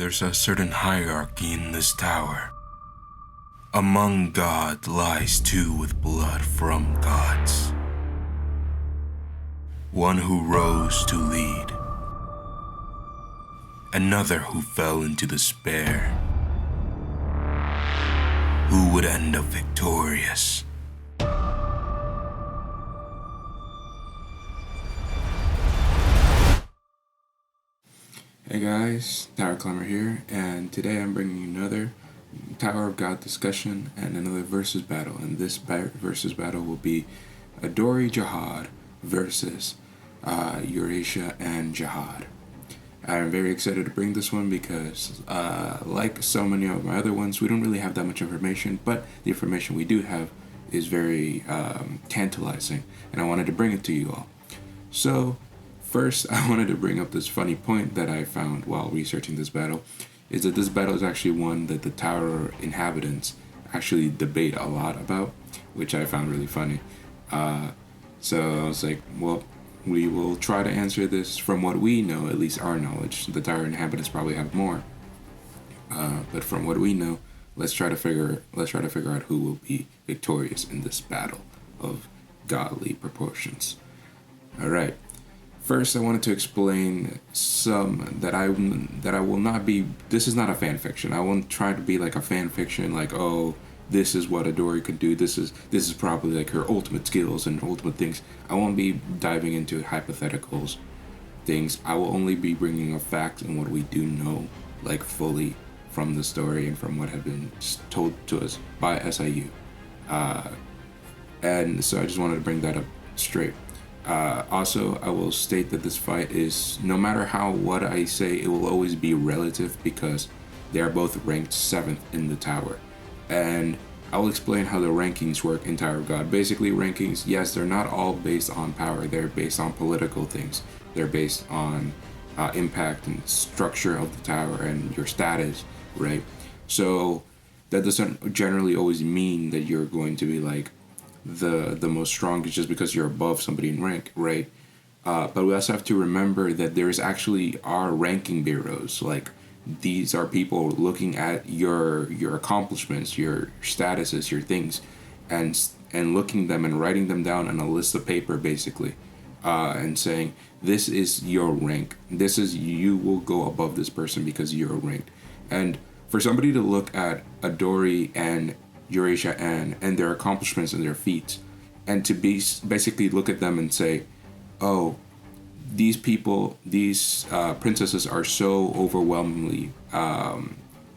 There's a certain hierarchy in this tower. Among gods lies two with blood from gods. One who rose to lead. Another who fell into despair. Who would end up victorious? Hey guys, Tower Climber here, and today I'm bringing you another Tower of God discussion and another versus battle. And this versus battle will be Adori Jahad versus Eurasia and Jahad. I'm very excited to bring this one because, like so many of my other ones, we don't really have that much information, but the information we do have is very tantalizing, and I wanted to bring it to you all. So, first, I wanted to bring up this funny point that I found while researching this battle, is that this battle is actually one that the tower inhabitants actually debate a lot about, which I found really funny. So I was like, well, we will try to answer this from what we know, at least our knowledge. The tower inhabitants probably have more, but from what we know, let's try to figure out who will be victorious in this battle of godly proportions. All right. First, I wanted to explain some that I will not be. This is not a fan fiction. I won't try to be like a fan fiction, like, oh, this is what Adori could do. This is probably like her ultimate skills and ultimate things. I won't be diving into hypotheticals, things. I will only be bringing up facts and what we do know, like fully from the story and from what have been told to us by SIU. And so I just wanted to bring that up straight. Also, I will state that this fight is, no matter what I say, it will always be relative because they are both ranked 7th in the tower. And I will explain how the rankings work in Tower of God. Basically, rankings, yes, they're not all based on power. They're based on political things. They're based on impact and structure of the tower and your status, right? So that doesn't generally always mean that you're going to be like the most strongest just because you're above somebody in rank, right? But we also have to remember that there's actually our ranking bureaus. Like, these are people looking at your accomplishments, your statuses, your things, and looking them and writing them down on a list of paper, basically, and saying, this is your rank. This is, you will go above this person because you're ranked. And for somebody to look at Adori and Eurasia and their accomplishments and their feats, and to basically look at them and say, oh, these people, these princesses are so overwhelmingly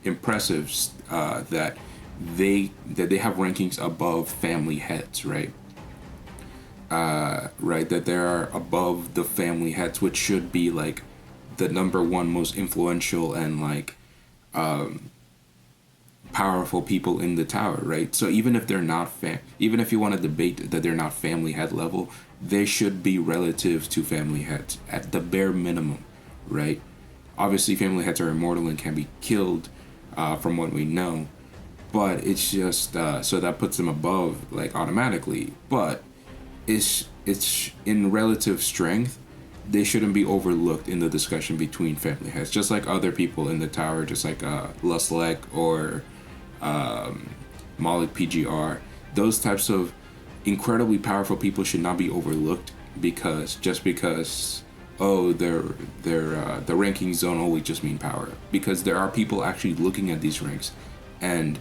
impressive that they have rankings above family heads, right? Right, that they are above the family heads, which should be like the number one most influential and like powerful people in the tower, right? So even if they're not even if you want to debate that they're not family head level, they should be relative to family heads at the bare minimum, right? Obviously, family heads are immortal and can be killed, from what we know, but it's just so that puts them above like automatically. But it's in relative strength. They shouldn't be overlooked in the discussion between family heads, just like other people in the tower, just like Luslek or Malik PGR. Those types of incredibly powerful people should not be overlooked because the rankings don't always just mean power, because there are people actually looking at these ranks and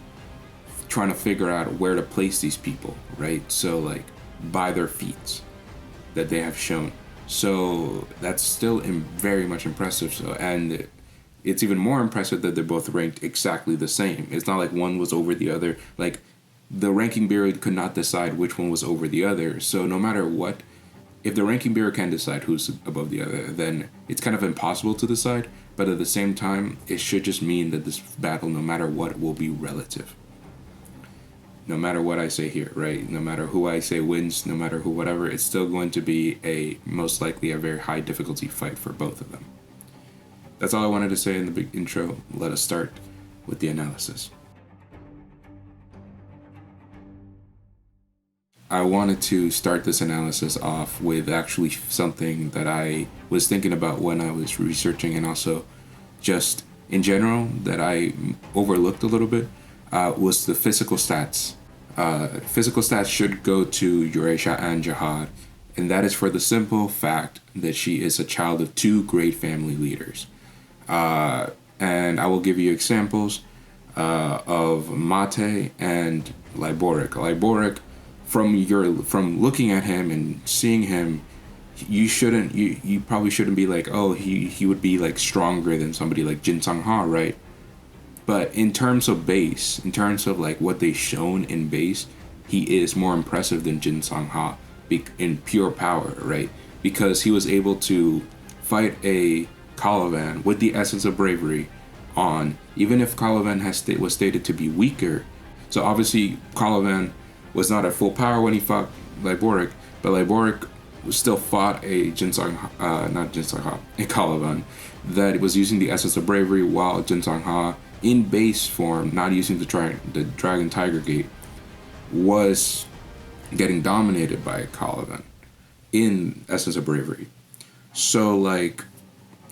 trying to figure out where to place these people, right? So like by their feats that they have shown. So that's still very much impressive. So, and it's even more impressive that they're both ranked exactly the same. It's not like one was over the other. Like, the ranking bureau could not decide which one was over the other. So no matter what, if the ranking bureau can decide who's above the other, then it's kind of impossible to decide. But at the same time, it should just mean that this battle, no matter what, will be relative. No matter what I say here, right? No matter who I say wins, no matter who, whatever, it's still going to be most likely a very high difficulty fight for both of them. That's all I wanted to say in the big intro. Let us start with the analysis. I wanted to start this analysis off with actually something that I was thinking about when I was researching, and also just in general that I overlooked a little bit was the physical stats. Physical stats should go to Eurasia and Jahad, and that is for the simple fact that she is a child of two great family leaders. And I will give you examples of Mate and Liboric. Liboric, from looking at him and seeing him, you probably shouldn't be like, oh, he would be like stronger than somebody like Jin Sang Ha, right? But in terms of base, in terms of like what they shown in base, he is more impressive than Jin Sang Ha in pure power, right? Because he was able to fight a Caliban with the essence of bravery on, even if Caliban was stated to be weaker. So obviously Caliban was not at full power when he fought Liboric, but Liboric still fought a a Caliban that was using the essence of bravery, while Jin Sang Ha in base form, not using the Dragon Tiger Gate, was getting dominated by a Caliban in essence of bravery. So like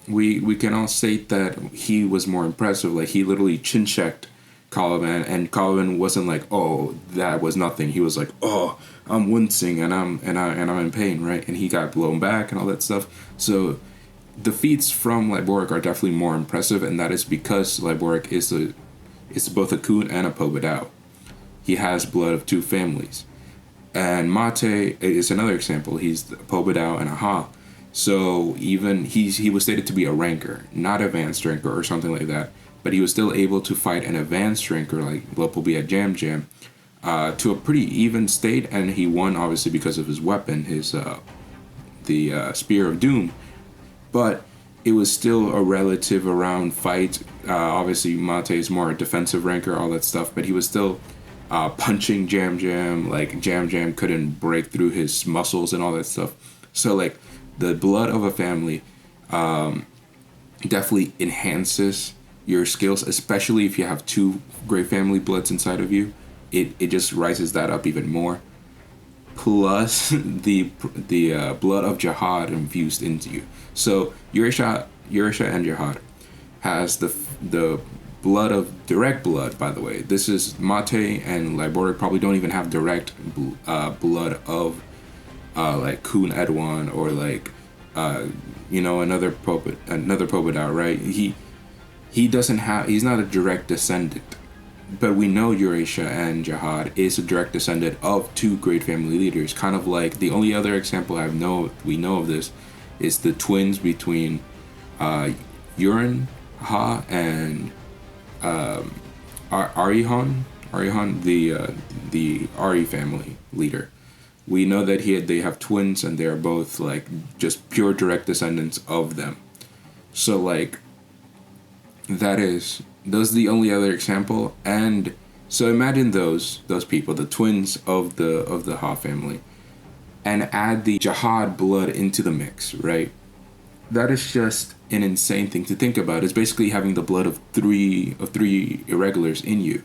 we can all state that he was more impressive. Like he literally chin checked Caliban, and Caliban wasn't like, oh, that was nothing. He was like, oh, I'm wincing and I'm in pain, right? And he got blown back and all that stuff. So the feats from Liboric are definitely more impressive, and that is because Liboric is both a Kun and a Pobedao. He has blood of two families. And Mate is another example. He's Pobedao and a Ha. So even he was stated to be a ranker, not advanced ranker or something like that, but he was still able to fight an advanced ranker like Lopobia Jam Jam to a pretty even state, and he won obviously because of his weapon, his the Spear of Doom. But it was still a relative around fight. Obviously Mate is more a defensive ranker, all that stuff, but he was still punching Jam Jam. Like Jam Jam couldn't break through his muscles and all that stuff. So like the blood of a family definitely enhances your skills, especially if you have two great family bloods inside of you. It just rises that up even more. Plus the blood of Jahad infused into you. So Eurasia and Jahad has the blood of direct blood. By the way, this is Mate and Liboric probably don't even have direct blood of like Kun Edwan or like another Pobedao, right? He doesn't have, he's not a direct descendant, but we know Eurasia and Jahad is a direct descendant of two great family leaders. Kind of like the only other example we know of this is the twins between Urin Ha and Arihon, the Ari family leader. We know that they have twins, and they are both like just pure direct descendants of them. So like those are the only other example. And so imagine those people, the twins of the Ha family, and add the Jahad blood into the mix, right? That is just an insane thing to think about. It's basically having the blood of three irregulars in you.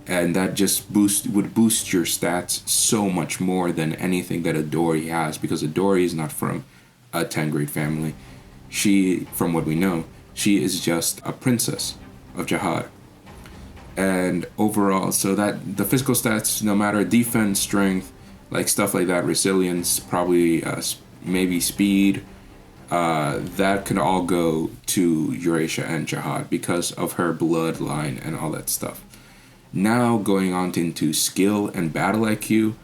And that just would boost your stats so much more than anything that Adori has, because Adori is not from a 10 grade family. She, from what we know, she is just a princess of Jahad. And overall, so that the physical stats, no matter defense, strength, like stuff like that, resilience, probably maybe speed, that could all go to Eurasia and Jahad because of her bloodline and all that stuff. Now going on into skill and battle IQ,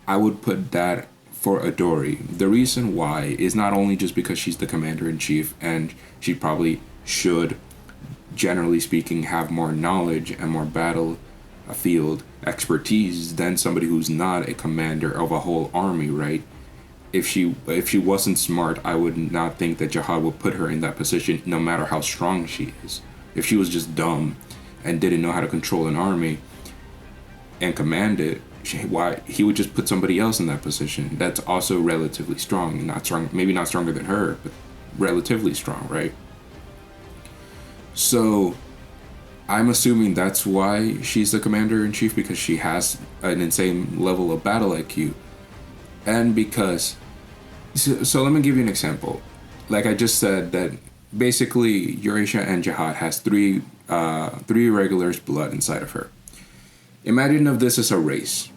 I would put that for Adori. The reason why is not only just because she's the commander-in-chief and she probably should, generally speaking, have more knowledge and more battlefield expertise than somebody who's not a commander of a whole army, right? If she wasn't smart, I would not think that Jahad would put her in that position, no matter how strong she is. If she was just dumb and didn't know how to control an army and command it, he would just put somebody else in that position that's also relatively strong. Not strong, maybe not stronger than her, but relatively strong, right? So I'm assuming that's why she's the commander-in-chief, because she has an insane level of battle IQ. And because so let me give you an example. Like I just said, that basically Eurasia and Jahad has three irregulars blood inside of her. Imagine if this is a race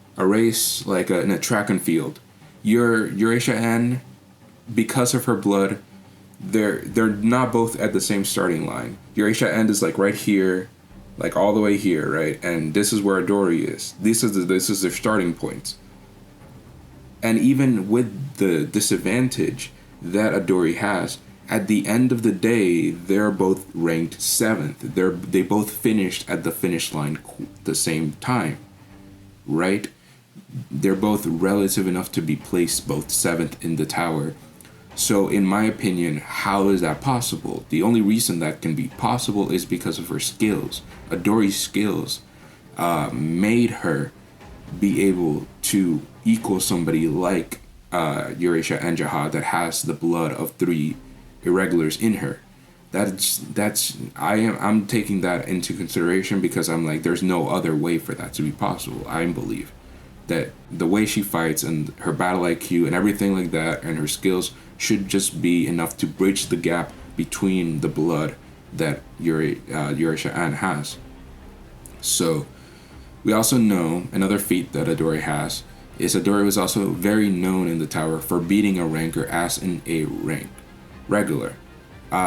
like in a track and field. Your Eurasia N, because of her blood, they're not both at the same starting line. Eurasia N is like right here, like all the way here, right? And this is where Adori is. This is their starting point. And even with the disadvantage that Adori has, at the end of the day, they're both ranked 7th. They both finished at the finish line the same time, right? They're both relative enough to be placed both 7th in the tower. So in my opinion, how is that possible? The only reason that can be possible is because of her skills. Adori's skills made her be able to equal somebody like Eurasia and Jahad that has the blood of 3 irregulars in her. I'm taking that into consideration because I'm like, there's no other way for that to be possible. I believe that the way she fights and her battle IQ and everything like that and her skills should just be enough to bridge the gap between the blood that Eurasia Ann has. So we also know another feat that Adori has is Adori was also very known in the tower for beating a ranker as in a rank regular,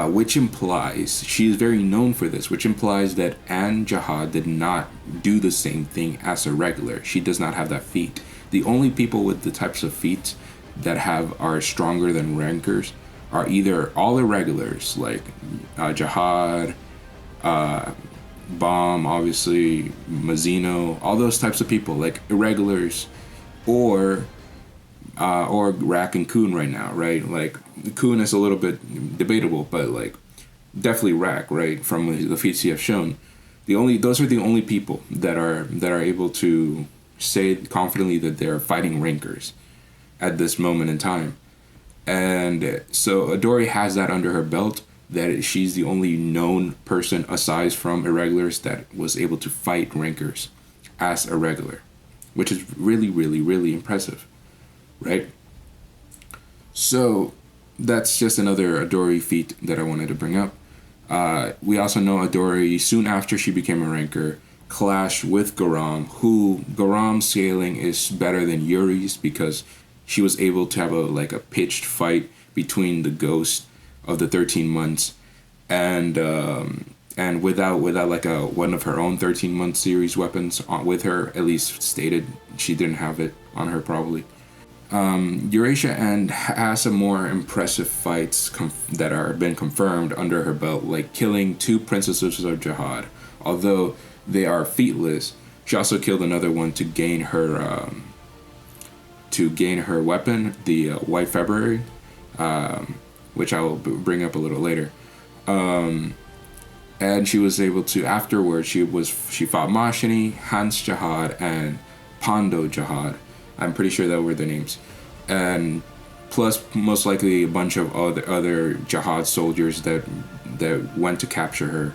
which implies she is very known for this, which implies that Ann Jahad did not do the same thing as a regular. She does not have that feat. The only people with the types of feats that are stronger than rankers are either all irregulars like Jahad, Bomb, obviously Mazzino, all those types of people like irregulars, or Rack and Kuhn right now, right? Like Kuhn is a little bit debatable, but like definitely Rack, right? From the feats he have shown, those are the only people that are able to say confidently that they're fighting rankers at this moment in time. And so Adori has that under her belt, that she's the only known person aside from irregulars that was able to fight rankers as a regular, which is really, really, really impressive, right? So that's just another Adori feat that I wanted to bring up. We also know Adori, soon after she became a ranker, clashed with Garam's scaling is better than Yuri's because she was able to have a pitched fight between the ghost of the 13 months and without like one of her own 13-month series weapons with her, at least stated she didn't have it on her probably. Eurasia and has some more impressive fights that are been confirmed under her belt, like killing 2 princesses of Jahad. Although they are featless, she also killed another one to gain her weapon, the White February, which I will bring up a little later. And she was able to, afterwards, she fought Mashini, Hans Jahad, and Pondo Jahad. I'm pretty sure that were the names. And plus, most likely, a bunch of other Jahad soldiers that went to capture her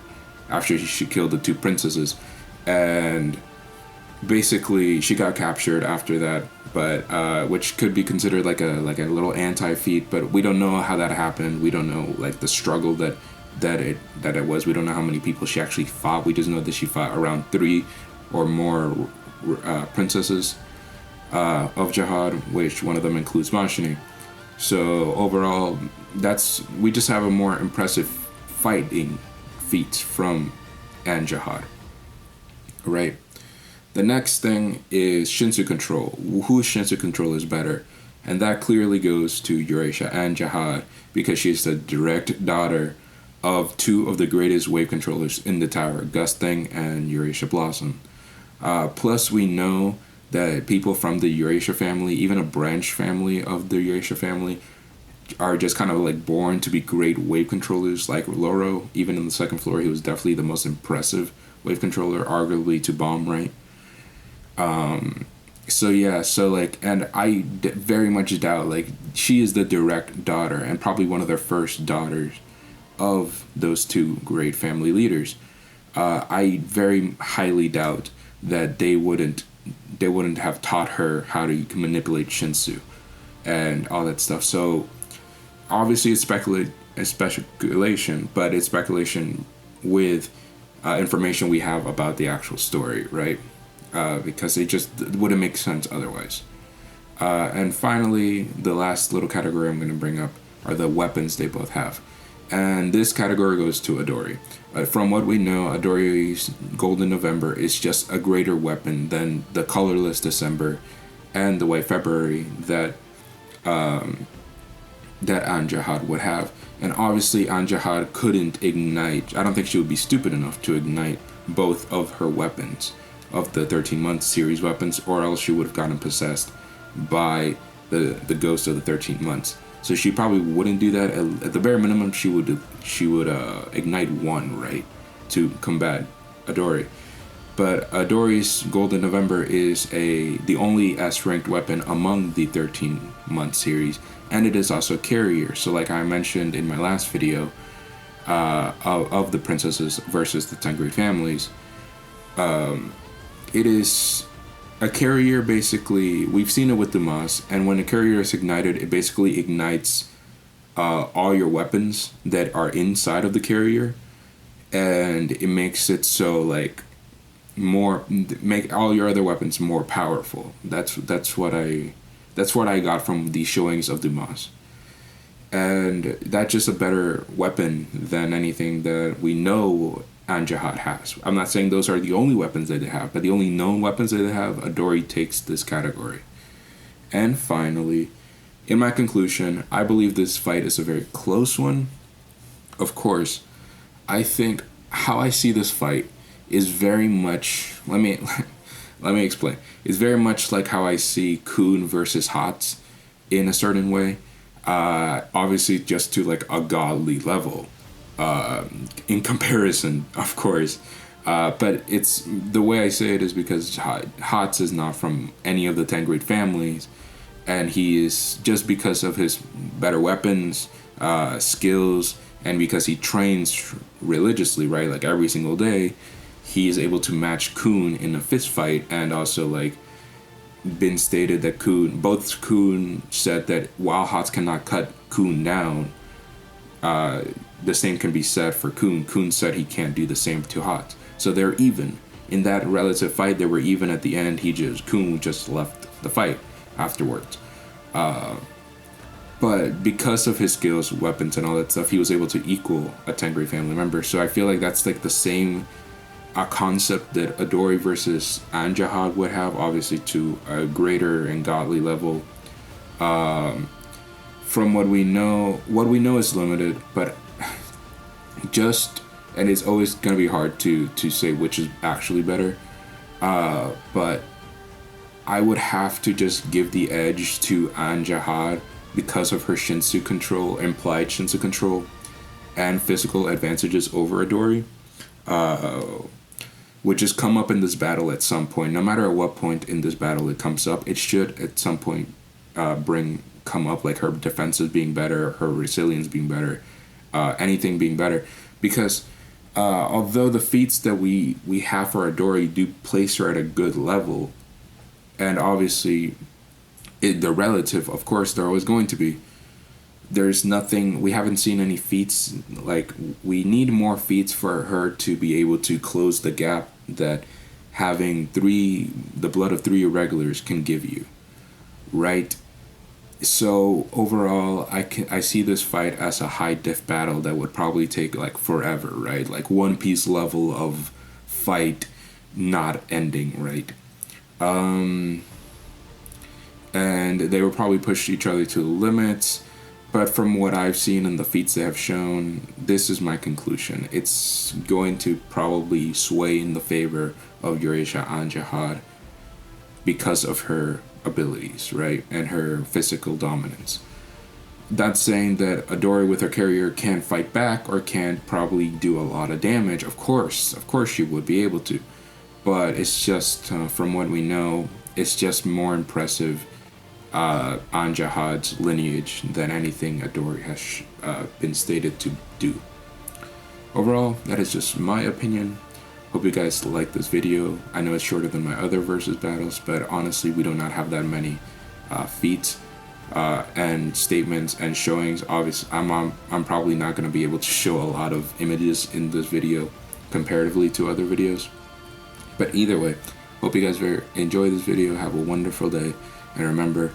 after she killed the 2 princesses. And basically, she got captured after that, but which could be considered like a little anti-feat, but we don't know how that happened. We don't know like the struggle that it was. We don't know how many people she actually fought. We just know that she fought around 3 or more princesses of Jahad, which one of them includes Mashini. So overall, we just have a more impressive fighting feat from Ann Jahad. Right. The next thing is Shinsu control. Whose Shinsu control is better? And that clearly goes to Eurasia and Jahad because she's the direct daughter of 2 of the greatest wave controllers in the tower, Gusting and Eurasia Blossom. Plus, we know that people from the Eurasia family, even a branch family of the Eurasia family, are just kind of like born to be great wave controllers, like Loro. Even in the second floor, he was definitely the most impressive wave controller, arguably to Bomb, right? And I very much doubt, like, she is the direct daughter and probably one of their first daughters of those 2 great family leaders. I very highly doubt that they wouldn't have taught her how to manipulate Shinsu and all that stuff. So obviously it's it's speculation, but it's speculation with information we have about the actual story, right? Because it just wouldn't make sense otherwise. And finally, the last little category I'm going to bring up are the weapons they both have. And this category goes to Adori. From what we know, Adori's Golden November is just a greater weapon than the colorless December and the White February that Enne Jahad would have. And obviously, Enne Jahad couldn't ignite. I don't think she would be stupid enough to ignite both of her weapons, of the 13-month series weapons, or else she would have gotten possessed by the ghost of the 13 months. So she probably wouldn't do that. At the bare minimum, she would ignite one, right, to combat Adori. But Adori's Golden November is the only S-ranked weapon among the 13-month series, and it is also carrier. So like I mentioned in my last video of the princesses versus the 10 great families, it is a carrier. Basically, we've seen it with the Mas, and when a carrier is ignited, it basically ignites all your weapons that are inside of the carrier, and it makes it so like make all your other weapons more powerful. That's what I got from the showings of the Mas, and that's just a better weapon than anything that we know Enne Jahad has. I'm not saying those are the only weapons that they have, but the only known weapons that they have, Adori takes this category. And finally, in my conclusion, I believe this fight is a very close one. Of course, I think how I see this fight is very much, let me explain. It's very much like how I see Kun versus Hats in a certain way. Obviously just to like a godly level. In comparison, of course, but it's the way I say it is because Hats is not from any of the 10 great families, and he is, just because of his better weapons, skills, and because he trains religiously, right, like every single day, he is able to match Kun in a fist fight. And also, like, been stated that both Kun said that while Hats cannot cut Kun down, the same can be said for Kun. Kun said he can't do the same to Hats. So they're even. In that relative fight, they were even at the end. Kun just left the fight afterwards. But because of his skills, weapons, and all that stuff, he was able to equal a 10 great family member. So I feel like that's like the same concept that Adori versus Enne Jahad would have, obviously to a greater and godly level. From what we know is limited, but and it's always going to be hard to say which is actually better. But I would have to just give the edge to Enne Jahad because of her Shinsu control, implied Shinsu control, and physical advantages over Adori, which has come up in this battle at some point. No matter at what point in this battle it comes up, it should at some point come up, like her defenses being better, her resilience being better, anything being better. Because although the feats that we have for Adori do place her at a good level, and obviously the relative, of course, they're always going to be, there's nothing, we haven't seen any feats. Like, we need more feats for her to be able to close the gap that having the blood of 3 irregulars can give you, right? So overall, I see this fight as a high diff battle that would probably take like forever, right? Like One Piece level of fight not ending, right? And they would probably push each other to the limits. But from what I've seen in the feats they have shown, this is my conclusion. It's going to probably sway in the favor of Eurasia Enne Jahad because of her abilities, right? And her physical dominance. That's saying that Adori with her carrier can fight back or can probably do a lot of damage. Of course she would be able to. But it's just, from what we know, it's just more impressive Enne Jahad's lineage than anything Adori has been stated to do. Overall, that is just my opinion. Hope you guys like this video. I know it's shorter than my other versus battles, but honestly, we do not have that many feats and statements and showings. Obviously, I'm probably not going to be able to show a lot of images in this video comparatively to other videos. But either way, hope you guys enjoy this video. Have a wonderful day, and remember,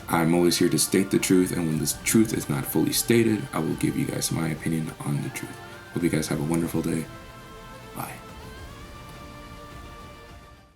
I'm always here to state the truth, and when this truth is not fully stated, I will give you guys my opinion on the truth. Hope you guys have a wonderful day.